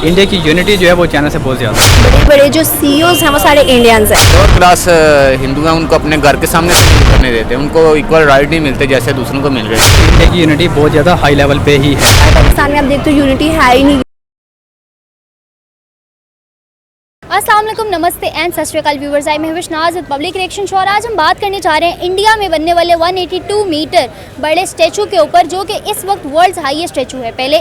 India की unity जो है वो चाइना से बहुत ज़्यादा। बड़े बड़े जो सीईओज हैं वो सारे इंडियंस हैं। लोअर क्लास हिंदू हैं, उनको अपने घर के सामने नहीं करने देते, उनको इक्वल राइट नहीं मिलते जैसे दूसरों को मिल रहे हैं। इंडिया की यूनिटी बहुत ज़्यादा हाई लेवल पे ही है। पाकिस्तान में आप देखते हो यूनिटी है ही नहीं। अस्सलाम वालेकुम, नमस्ते एंड सत श्री अकाल व्यूवर्स। आई मैं विशनाज पब्लिक रिएक्शन शो और आज हम बात करने जा रहे हैं इंडिया में बनने वाले 182 मीटर बड़े स्टैचू के ऊपर, जो कि इस वक्त वर्ल्ड हाईएस्ट स्टैचू है। पहले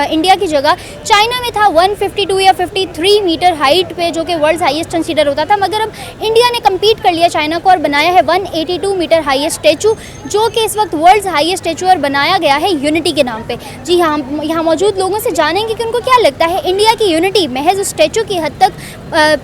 इंडिया की जगह चाइना में था 152 या 53 मीटर हाइट पे, जो कि वर्ल्ड हाईएस्ट कंसीडर होता था, मगर अब इंडिया ने कम्पीट कर लिया चाइना को और बनाया है 182 मीटर हाईएस्ट स्टैचू, जो कि इस वक्त वर्ल्ड हाईएस्ट स्टैचू और बनाया गया है यूनिटी के नाम पे। जी हाँ, यहाँ मौजूद लोगों से जानेंगे कि उनको क्या लगता है, इंडिया की यूनिटी महज स्टैचू की हद तक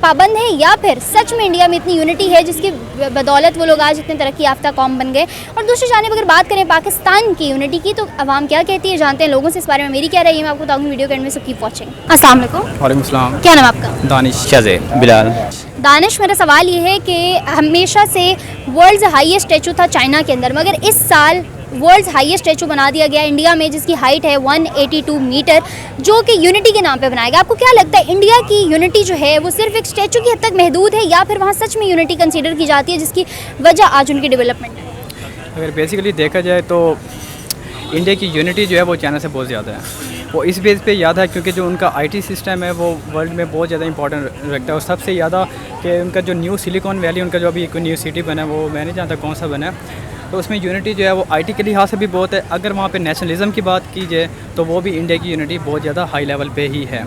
पाबंद है या फिर सच में इंडिया में इतनी यूनिटी है जिसकी बदौलत वो लोग आज इतने तरक्की याफ्ता कौम बन गए। और दूसरी जानिब अगर बात करें पाकिस्तान की यूनिटी की, तो अवाम क्या कहती है, जानते हैं लोगों से इस बारे में। मेरी क्या राय है मैं आपको बताऊंगी वीडियो के एंड में, सो कीप वॉचिंग। अस्सलाम वालेकुम। वालेकुम सलाम। क्या नाम आपका? दानिश शज़े बिलाल। दानिश, मेरा सवाल ये है कि हमेशा से वर्ल्ड हाईएस्ट स्टैचू था चाइना के अंदर, मगर इस साल वर्ल्ड हाईएस्ट स्टैचू बना दिया गया इंडिया में, जिसकी हाइट है 182 मीटर, जो कि यूनिटी के नाम पे बनाया गया। आपको क्या लगता है, इंडिया की यूनिटी जो है वो सिर्फ एक स्टैचू की हद तक महदूद है या फिर वहाँ सच में यूनिटी कंसीडर की जाती है, जिसकी वजह आज उनकी डेवलपमेंट है? अगर बेसिकली देखा जाए तो इंडिया की यूनिटी जो है वो चाइना से बहुत ज़्यादा है। वो इस बेस पे याद है क्योंकि जो उनका आईटी सिस्टम है वो वर्ल्ड में बहुत ज़्यादा इंपॉर्टेंट रखता है। और सबसे ज़्यादा कि उनका जो न्यू सिलिकॉन वैली, उनका जो अभी एक न्यू सिटी बना है, वो मैं नहीं जानता कौन सा बना है, तो उसमें यूनिटी जो है वो आईटी के लिहाज से भी बहुत है। अगर वहाँ पे नेशनलिज्म की बात की जाए तो वो भी इंडिया की यूनिटी बहुत ज़्यादा हाई लेवल पे ही है।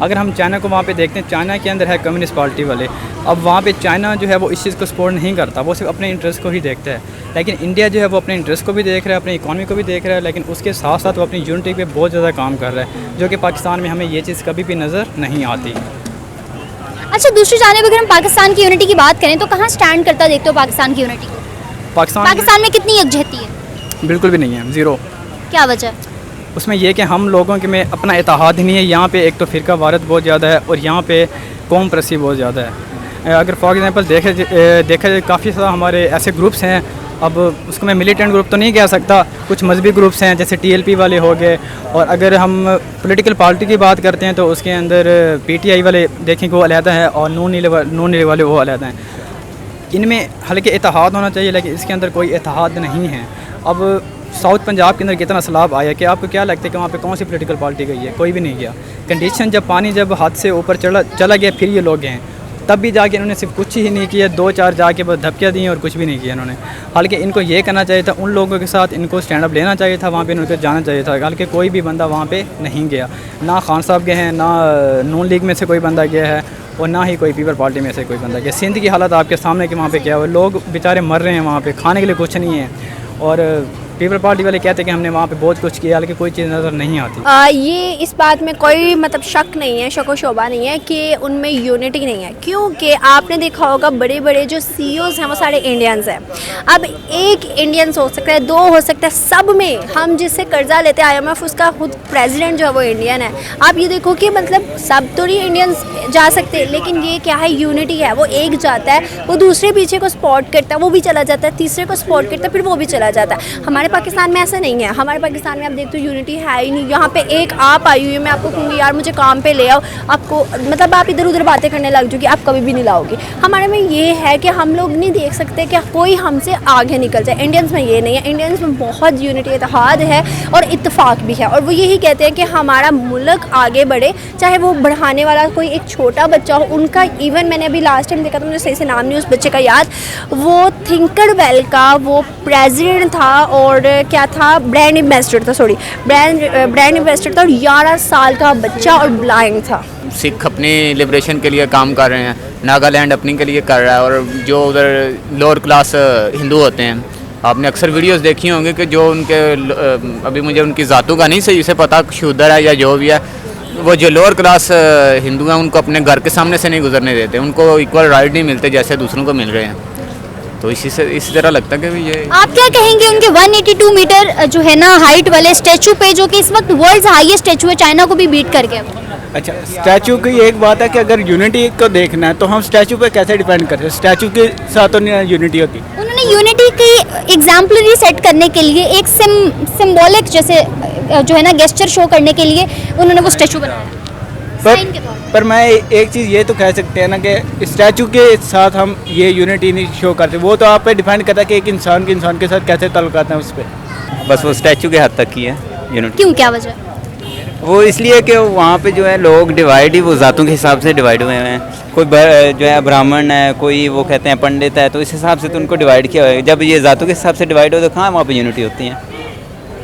अगर हम चाइना को वहाँ पे देखते हैं, चाइना के अंदर है कम्युनिस्ट पार्टी वाले। अब वहाँ पे चाइना जो है वो इस चीज़ को सपोर्ट नहीं करता, वो सिर्फ अपने इंटरेस्ट को ही देखता है। लेकिन इंडिया जो है वो अपने इंटरेस्ट को भी देख रहा है, अपनी इकॉनमी को भी देख रहा है, लेकिन उसके साथ साथ वो अपनी यूनिटी पे बहुत ज़्यादा काम कर रहा है, जो कि पाकिस्तान में हमें ये चीज़ कभी भी नज़र नहीं आती। अच्छा, दूसरी जानिब अगर हम पाकिस्तान की यूनिटी की बात करें तो कहाँ स्टैंड करता देखते हो पाकिस्तान की यूनिटी को? पाकिस्तान में कितनी यकजहती है? बिल्कुल भी नहीं है, ज़ीरो। क्या वजह? उसमें यह कि हम लोगों के में अपना इत्तेहाद ही नहीं है। यहाँ पे एक तो फ़िरका वारत बहुत ज़्यादा है और यहाँ पे कौम परस्ती बहुत ज़्यादा है। अगर फॉर एग्ज़ाम्पल देखा जाए काफ़ी सारा हमारे ऐसे ग्रुप्स हैं, अब उसको मैं मिलिटेंट ग्रुप तो नहीं कह सकता, कुछ मजहबी ग्रुप्स हैं जैसे TLP वाले हो गए। और अगर हम पॉलिटिकल पार्टी की बात करते हैं तो उसके अंदर PTI वाले देखेंगे वो अलहदा है और नून लीग वाले वो अलहदा हैं। इनमें हल्के इत्तेहाद होना चाहिए, लेकिन इसके अंदर कोई इत्तेहाद नहीं है। अब साउथ पंजाब के अंदर कितना सैलाब आया, कि आपको क्या लगता है कि वहाँ पे कौन सी पॉलिटिकल पार्टी गई है? कोई भी नहीं गया। कंडीशन जब पानी जब हाथ से ऊपर चला गया फिर ये लोग गए, तब भी जाके इन्होंने सिर्फ कुछ ही नहीं किया, 2-4 जाके बस धपकियाँ दी और कुछ भी नहीं किया इन्होंने। हालांकि इनको ये करना चाहिए था, उन लोगों के साथ इनको स्टैंड अप लेना चाहिए था, वहाँ पे इनको जाना चाहिए था। हालांकि कोई भी बंदा वहाँ पे नहीं गया, ना खान साहब गए हैं, ना नून लीग में से कोई बंदा गया है और ना ही कोई पीपल पार्टी में से कोई बंदा गया। सिंध की हालत आपके सामने कि वहाँ पे क्या हुआ, लोग बेचारे मर रहे हैं, वहाँ पे खाने के लिए कुछ नहीं है। और पीपल पार्टी वाले कहते हैं कि हमने वहाँ पे बहुत कुछ किया, लेकिन कोई चीज़ नज़र नहीं आती। ये इस बात में कोई मतलब शक नहीं है, शक व शोभा नहीं है कि उनमें यूनिटी नहीं है, क्योंकि आपने देखा होगा बड़े बड़े जो सीईओज हैं वो सारे इंडियंस हैं। अब एक इंडियंस हो सकता है, दो हो सकता है, सब में हम जिससे कर्जा लेते हैं IMF, उसका खुद प्रेसिडेंट जो है वो इंडियन है। आप ये देखो कि मतलब सब तो नहीं इंडियंस जा सकते, लेकिन ये क्या है, यूनिटी है। वो एक जाता है, वो दूसरे पीछे को सपोर्ट करता है, वो भी चला जाता है, तीसरे को सपोर्ट करता है, फिर वो भी चला जाता है। हमारे पाकिस्तान में ऐसा नहीं है। हमारे पाकिस्तान में आप देखते हो यूनिटी है ही नहीं। यहाँ पे एक आप आई हुई है, मैं आपको कहूँगी यार मुझे काम पे ले आओ, आपको मतलब आप इधर उधर बातें करने लग जाओगे, आप कभी भी नहीं लाओगे। हमारे में ये है कि हम लोग नहीं देख सकते कि कोई हमसे आगे निकल जाए। इंडियंस में ये नहीं है, इंडियंस में बहुत यूनिटी इत्तेहाद है और इत्तेफाक भी है, और वो यही कहते हैं कि हमारा मुल्क आगे बढ़े, चाहे वो बढ़ाने वाला कोई एक छोटा बच्चा हो। उनका इवन मैंने अभी लास्ट टाइम देखा था, मुझे सही से नाम नहीं उस बच्चे का याद, वो थिंकरवेल का वो प्रेसिडेंट था और क्या था, ब्रांड एम्बेसडर था, सॉरी ब्रांड एम्बेसडर था, और 11 साल का बच्चा और ब्लाइंड था। सिख अपनी लिबरेशन के लिए काम कर रहे हैं, नागालैंड अपनी के लिए कर रहा है, और जो उधर लोअर क्लास हिंदू होते हैं, आपने अक्सर वीडियोस देखी होंगे कि जो उनके अभी मुझे उनकी ज़ातों का नहीं सही से पता, शूदर है या जो भी है, वो जो लोअर क्लास हिंदू हैं उनको अपने घर के सामने से नहीं गुजरने देते, उनको इक्वल राइट नहीं मिलते जैसे दूसरों को मिल रहे हैं। तो इसी तरह लगता है कि ये। आप क्या कहेंगे उनके 182 मीटर जो है ना हाइट वाले स्टैचू पे, जो कि इस वक्त वर्ल्ड हाईएस्ट स्टैचू है, चाइना को भी बीट करके? अच्छा, स्टैचू की एक बात है कि अगर यूनिटी को देखना है तो हम स्टैचू पे कैसे डिपेंड करते हैं, स्टैचू के साथ तो नहीं यूनिटी होती। उन्होंने यूनिटी की एग्जाम्पलरी सेट करने के लिए एक सिंबॉलिक जैसे जो है ना गेस्चर शो करने के लिए उन्होंने वो स्टैचू बनाया। साइन के तौर पर मैं एक चीज़ ये तो कह सकते हैं ना कि स्टैचू के साथ हम ये यूनिटी नहीं शो करते, वो तो आप पे डिपेंड करता है कि एक इंसान के साथ कैसे ताल्लुकात हैं उस पर। बस वो स्टैचू के हद तक ही है यूनिटी। क्यों, क्या वजह? वो इसलिए कि वहाँ पे जो है लोग डिवाइड ही वो ज़ातों के हिसाब से डिवाइड हुए हैं। कोई जो है ब्राह्मण है, कोई वो कहते हैं पंडित है, तो इस हिसाब से तो उनको डिवाइड किया हुआ है। जब ये ज़ातों के हिसाब से डिवाइड हो तो कहाँ वहाँ पे यूनिटी होती है।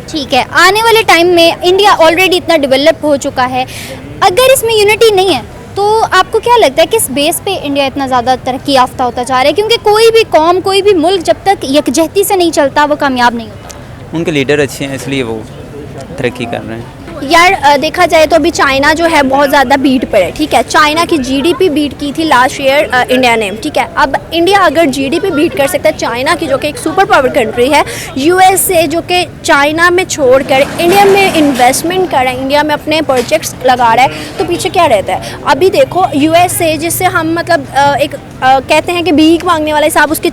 ठीक है, आने वाले टाइम में इंडिया ऑलरेडी इतना डेवलप हो चुका है, अगर इसमें यूनिटी नहीं है तो आपको क्या लगता है किस बेस पे इंडिया इतना ज़्यादा तरक्की याफ्ता होता जा रहा है? क्योंकि कोई भी कौम, कोई भी मुल्क जब तक यकजहती से नहीं चलता वो कामयाब नहीं होता। उनके लीडर अच्छे हैं इसलिए वो तरक्की कर रहे हैं। यार देखा जाए तो अभी चाइना जो है बहुत ज़्यादा बीट पर है, ठीक है। चाइना की जीडीपी बीट की थी लास्ट ईयर इंडिया ने, ठीक है। अब इंडिया अगर जीडीपी बीट कर सकता है चाइना की, जो कि एक सुपर पावर कंट्री है, यूएसए जो कि चाइना में छोड़कर इंडिया में इन्वेस्टमेंट कर रहा है, इंडिया में अपने प्रोजेक्ट्स लगा रहा है, तो पीछे क्या रहता है? अभी देखो यूएसए जिससे हम मतलब कहते हैं कि भीख मांगने वाले साहब उसके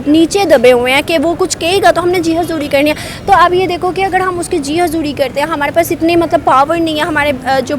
नीचे दबे हुए हैं कि वो कुछ कहेगा तो हमने जी हजूरी करनी है। तो अब ये देखो कि अगर हम उसकी जी हजूरी करते हैं, हमारे पास इतनी मतलब पावर नहीं है, हमारे जो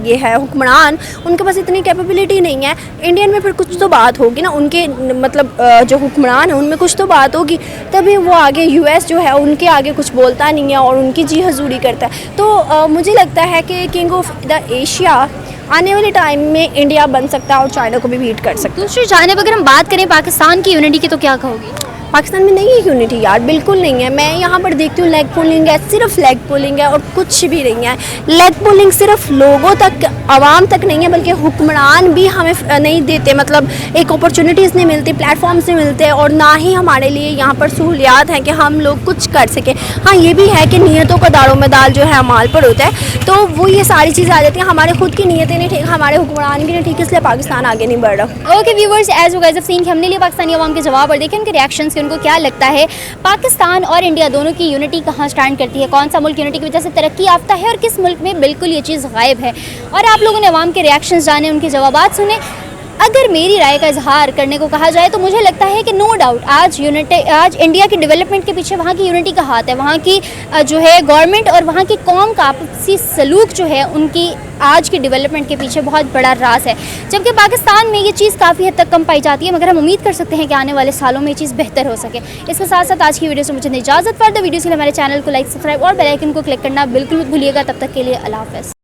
ये है हुक्मरान, उनके पास इतनी कैपेबिलिटी नहीं है। इंडियन में फिर कुछ तो बात होगी ना, उनके मतलब जो हुक्मरान है उनमें कुछ तो बात होगी, तभी वो आगे यूएस जो है उनके आगे कुछ बोलता नहीं है और उनकी जी हजूरी करता है। तो मुझे लगता है कि किंग ऑफ द एशिया आने वाले टाइम में इंडिया बन सकता है और चाइना को भी बीट कर सकता है। दूसरी जानब अगर हम बात करें पाकिस्तान की यूनिटी की तो क्या कहोगी? पाकिस्तान में नहीं है यूनिटी यार, बिल्कुल नहीं है। मैं यहाँ पर देखती हूँ लेग पुलिंग है, सिर्फ लेग पुलिंग है और कुछ भी नहीं है। लेग पुलिंग सिर्फ लोगों तक, आवाम तक नहीं है, बल्कि हुक्मरान भी हमें नहीं देते, मतलब एक अपॉर्चुनिटीज़ नहीं मिलती, प्लेटफॉर्म्स नहीं मिलते और ना ही हमारे लिए यहाँ पर सहूलियात हैं कि हम लोग कुछ कर सकें। हाँ ये भी है कि नीयतों का दारो मदार जो है अमाल पर होता है, तो वो ये सारी चीज़ें आ जाती हैं। हमारे खुद की नीयतें नहीं ठीक, हमारे हुक्मरान की नहीं ठीक, इसलिए पाकिस्तान आगे नहीं बढ़ रहा। Okay viewers, as you guys have seen कि हमने लिए पाकिस्तानी अवाम के जवाब और देखें उनके रिएक्शंस कि उनको क्या लगता है पाकिस्तान और इंडिया दोनों की यूनिटी कहाँ स्टैंड करती है, कौन सा मुल्क यूनिटी की वजह से तरक्की याफ्ता है और किस मुल्क में बिल्कुल ये चीज़ गायब है। और आप लोगों ने अवाम के रिएक्शंस जाने, उनके जवाबात सुने। अगर मेरी राय का इजहार करने को कहा जाए तो मुझे लगता है कि नो डाउट आज इंडिया की डेवलपमेंट के पीछे वहाँ की यूनिटी का हाथ है, वहाँ की जो है गवर्नमेंट और वहाँ की कौम का आपसी सलूक जो है उनकी आज की डेवलपमेंट के पीछे बहुत बड़ा राज है। जबकि पाकिस्तान में ये चीज़ काफ़ी हद तक कम पाई जाती है, मगर हम उम्मीद कर सकते हैं कि आने वाले सालों में ये चीज़ बेहतर हो सके। इसके साथ साथ आज की वीडियो से मुझे इजाज़त। फर्दर वीडियोज़ के लिए हमारे चैनल को लाइक, सब्सक्राइब और बेल आइकन को क्लिक करना बिल्कुल मत भूलिएगा। तब तक के लिए अल्लाह हाफ़िज़।